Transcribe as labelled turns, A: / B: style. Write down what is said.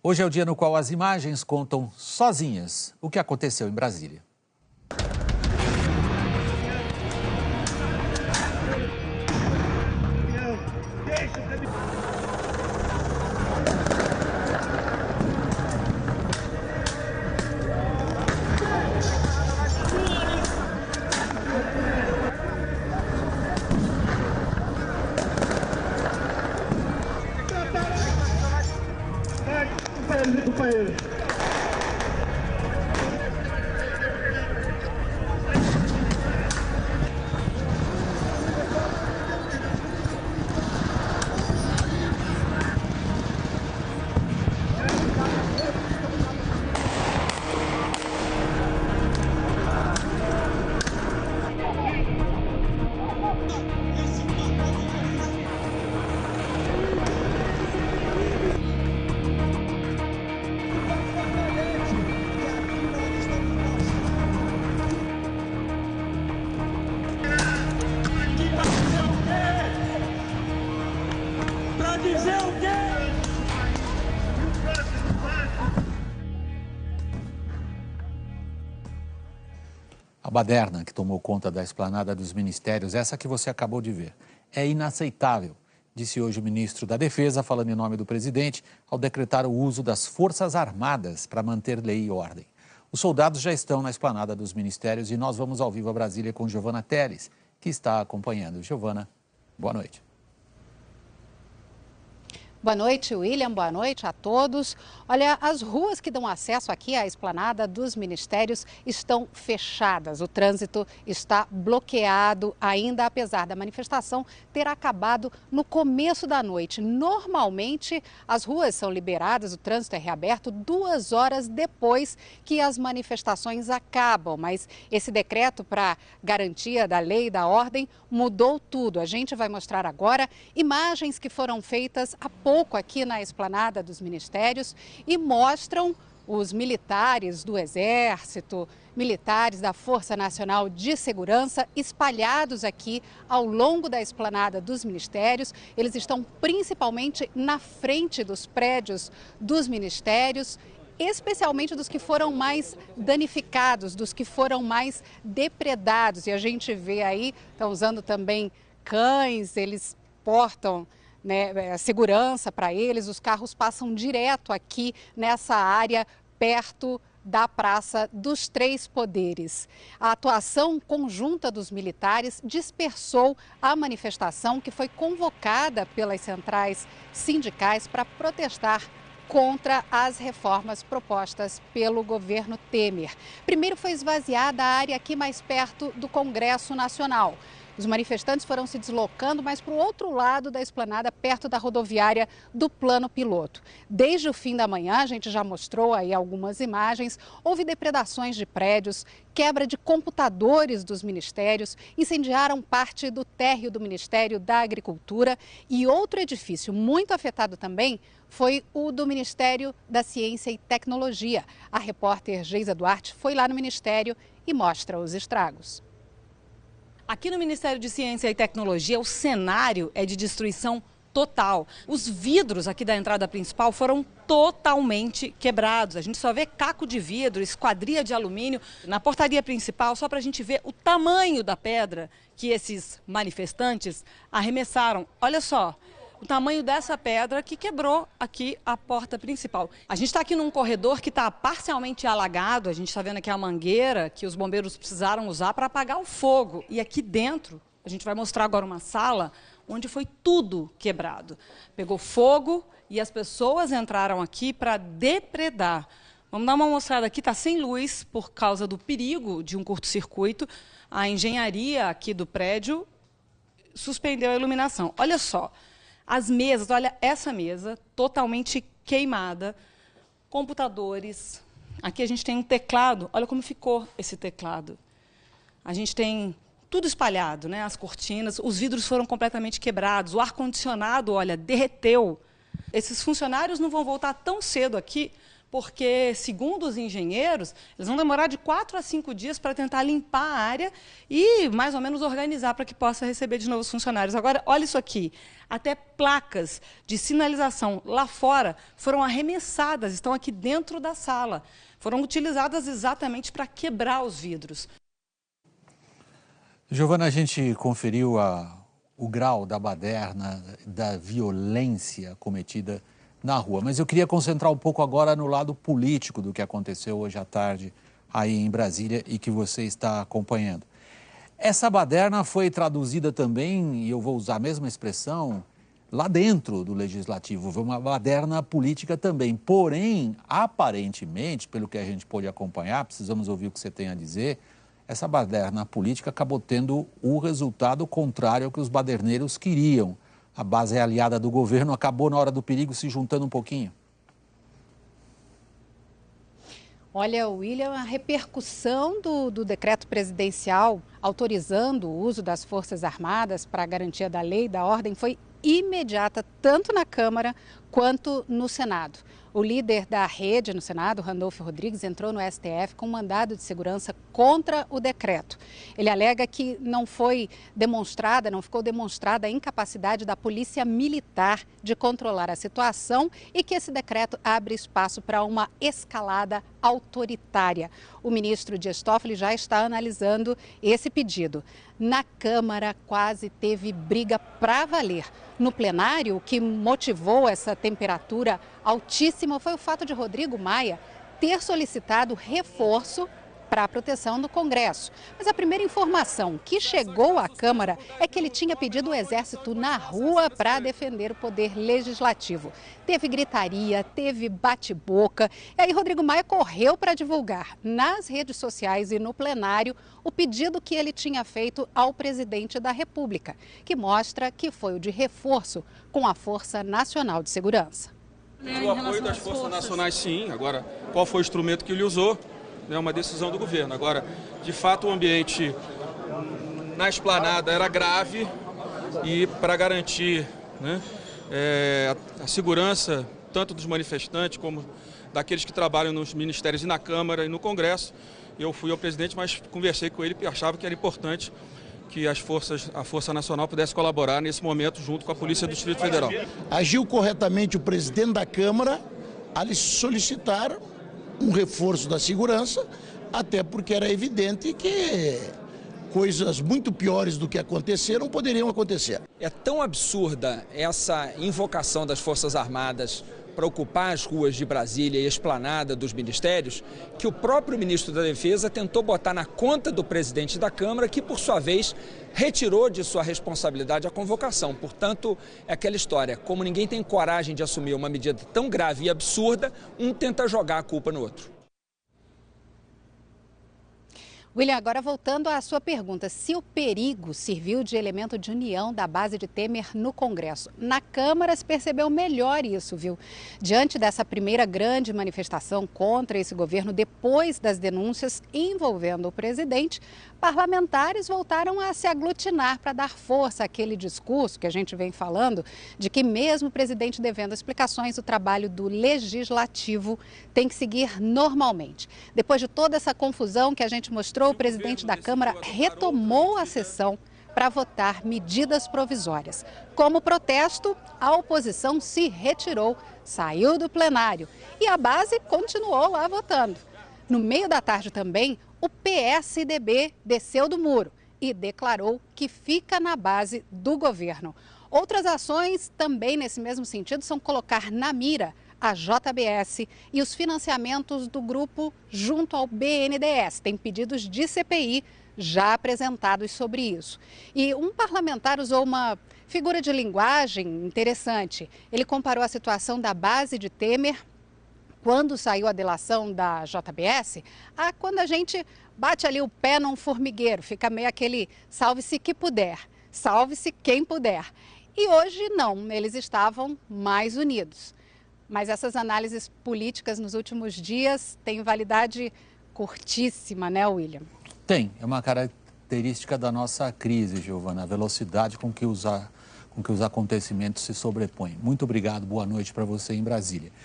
A: Hoje é o dia no qual as imagens contam sozinhas o que aconteceu em Brasília. A baderna que tomou conta da esplanada dos ministérios, essa que você acabou de ver, é inaceitável, disse hoje o ministro da Defesa, falando em nome do presidente, ao decretar o uso das Forças Armadas para manter lei e ordem. Os soldados já estão na esplanada dos ministérios e nós vamos ao vivo a Brasília com Giovana Teles, que está acompanhando. Giovana, boa noite.
B: Boa noite, William. Boa noite a todos. Olha, as ruas que dão acesso aqui à esplanada dos ministérios estão fechadas. O trânsito está bloqueado ainda, apesar da manifestação ter acabado no começo da noite. Normalmente, as ruas são liberadas, o trânsito é reaberto 2 horas depois que as manifestações acabam. Mas esse decreto para garantia da lei e da ordem mudou tudo. A gente vai mostrar agora imagens que foram feitas há pouco aqui na esplanada dos ministérios e mostram os militares do Exército, militares da Força Nacional de Segurança espalhados aqui ao longo da esplanada dos ministérios. Eles estão principalmente na frente dos prédios dos ministérios, especialmente dos que foram mais danificados, dos que foram mais depredados. E a gente vê aí, estão usando também cães, eles portam segurança para eles, os carros passam direto aqui nessa área perto da Praça dos Três Poderes. A atuação conjunta dos militares dispersou a manifestação que foi convocada pelas centrais sindicais para protestar contra as reformas propostas pelo governo Temer. Primeiro foi esvaziada a área aqui mais perto do Congresso Nacional. Os manifestantes foram se deslocando mais para o outro lado da esplanada, perto da rodoviária do Plano Piloto. Desde o fim da manhã, a gente já mostrou aí algumas imagens, houve depredações de prédios, quebra de computadores dos ministérios, incendiaram parte do térreo do Ministério da Agricultura e outro edifício muito afetado também foi o do Ministério da Ciência e Tecnologia. A repórter Geisa Duarte foi lá no Ministério e mostra os estragos.
C: Aqui no Ministério de Ciência e Tecnologia, o cenário é de destruição total. Os vidros aqui da entrada principal foram totalmente quebrados. A gente só vê caco de vidro, esquadria de alumínio. Na portaria principal, só para a gente ver o tamanho da pedra que esses manifestantes arremessaram. Olha só. O tamanho dessa pedra que quebrou aqui a porta principal. A gente está aqui num corredor que está parcialmente alagado, a gente está vendo aqui a mangueira que os bombeiros precisaram usar para apagar o fogo. E aqui dentro, a gente vai mostrar agora uma sala onde foi tudo quebrado. Pegou fogo e as pessoas entraram aqui para depredar. Vamos dar uma mostrada aqui, está sem luz por causa do perigo de um curto-circuito. A engenharia aqui do prédio suspendeu a iluminação. Olha só. As mesas, olha essa mesa totalmente queimada, computadores. Aqui a gente tem um teclado, olha como ficou esse teclado. A gente tem tudo espalhado, né? As cortinas, os vidros foram completamente quebrados, o ar-condicionado, olha, derreteu. Esses funcionários não vão voltar tão cedo aqui, porque, segundo os engenheiros, eles vão demorar de 4 a 5 dias para tentar limpar a área e, mais ou menos, organizar para que possa receber de novo os funcionários. Agora, olha isso aqui, até placas de sinalização lá fora foram arremessadas, estão aqui dentro da sala, foram utilizadas exatamente para quebrar os vidros.
A: Giovana, a gente conferiu o grau da baderna, da violência cometida na rua, mas eu queria concentrar um pouco agora no lado político do que aconteceu hoje à tarde aí em Brasília e que você está acompanhando. Essa baderna foi traduzida também, e eu vou usar a mesma expressão, lá dentro do Legislativo, foi uma baderna política também, porém, aparentemente, pelo que a gente pôde acompanhar, precisamos ouvir o que você tem a dizer, essa baderna política acabou tendo o resultado contrário ao que os baderneiros queriam. A base aliada do governo acabou, na hora do perigo, se juntando um pouquinho.
B: Olha, William, a repercussão do decreto presidencial autorizando o uso das Forças Armadas para a garantia da lei e da ordem foi imediata, tanto na Câmara quanto no Senado. O líder da rede no Senado, Randolfo Rodrigues, entrou no STF com um mandado de segurança contra o decreto. Ele alega que não ficou demonstrada a incapacidade da Polícia Militar de controlar a situação e que esse decreto abre espaço para uma escalada autoritária. O ministro Dias Toffoli já está analisando esse pedido. Na Câmara quase teve briga para valer. No plenário, o que motivou essa temperatura altíssima foi o fato de Rodrigo Maia ter solicitado reforço para a proteção do Congresso. Mas a primeira informação que chegou à Câmara é que ele tinha pedido o Exército na rua para defender o poder legislativo. Teve gritaria, teve bate-boca, e aí Rodrigo Maia correu para divulgar nas redes sociais e no plenário o pedido que ele tinha feito ao presidente da República, que mostra que foi o de reforço com a Força Nacional de Segurança.
D: O apoio das Forças Nacionais, sim. Agora, qual foi o instrumento que ele usou? É uma decisão do governo. Agora, de fato, o ambiente na esplanada era grave e para garantir, né, a segurança tanto dos manifestantes como daqueles que trabalham nos ministérios e na Câmara e no Congresso, eu fui ao presidente, mas conversei com ele e achava que era importante que a Força Nacional pudesse colaborar nesse momento junto com a Polícia do Distrito Federal.
E: Agiu corretamente o presidente da Câmara a lhe solicitar um reforço da segurança, até porque era evidente que coisas muito piores do que aconteceram poderiam acontecer.
F: É tão absurda essa invocação das Forças Armadas para ocupar as ruas de Brasília e a esplanada dos ministérios, que o próprio ministro da Defesa tentou botar na conta do presidente da Câmara, que, por sua vez, retirou de sua responsabilidade a convocação. Portanto, é aquela história, como ninguém tem coragem de assumir uma medida tão grave e absurda, um tenta jogar a culpa no outro.
B: William, agora voltando à sua pergunta, se o perigo serviu de elemento de união da base de Temer no Congresso. Na Câmara se percebeu melhor isso, viu? Diante dessa primeira grande manifestação contra esse governo, depois das denúncias envolvendo o presidente, parlamentares voltaram a se aglutinar para dar força àquele discurso que a gente vem falando, de que mesmo o presidente devendo explicações, o trabalho do Legislativo tem que seguir normalmente. Depois de toda essa confusão que a gente mostrou, o presidente da Câmara retomou a sessão para votar medidas provisórias. Como protesto, a oposição se retirou, saiu do plenário e a base continuou lá votando. No meio da tarde também, o PSDB desceu do muro e declarou que fica na base do governo. Outras ações também nesse mesmo sentido são colocar na mira a JBS e os financiamentos do grupo junto ao BNDES. Tem pedidos de CPI já apresentados sobre isso. E um parlamentar usou uma figura de linguagem interessante. Ele comparou a situação da base de Temer quando saiu a delação da JBS, quando a gente bate ali o pé num formigueiro, fica meio aquele salve-se que puder, salve-se quem puder. E hoje não, eles estavam mais unidos. Mas essas análises políticas nos últimos dias têm validade curtíssima, né, William?
A: Tem, é uma característica da nossa crise, Giovana, a velocidade com que os acontecimentos se sobrepõem. Muito obrigado, boa noite para você em Brasília.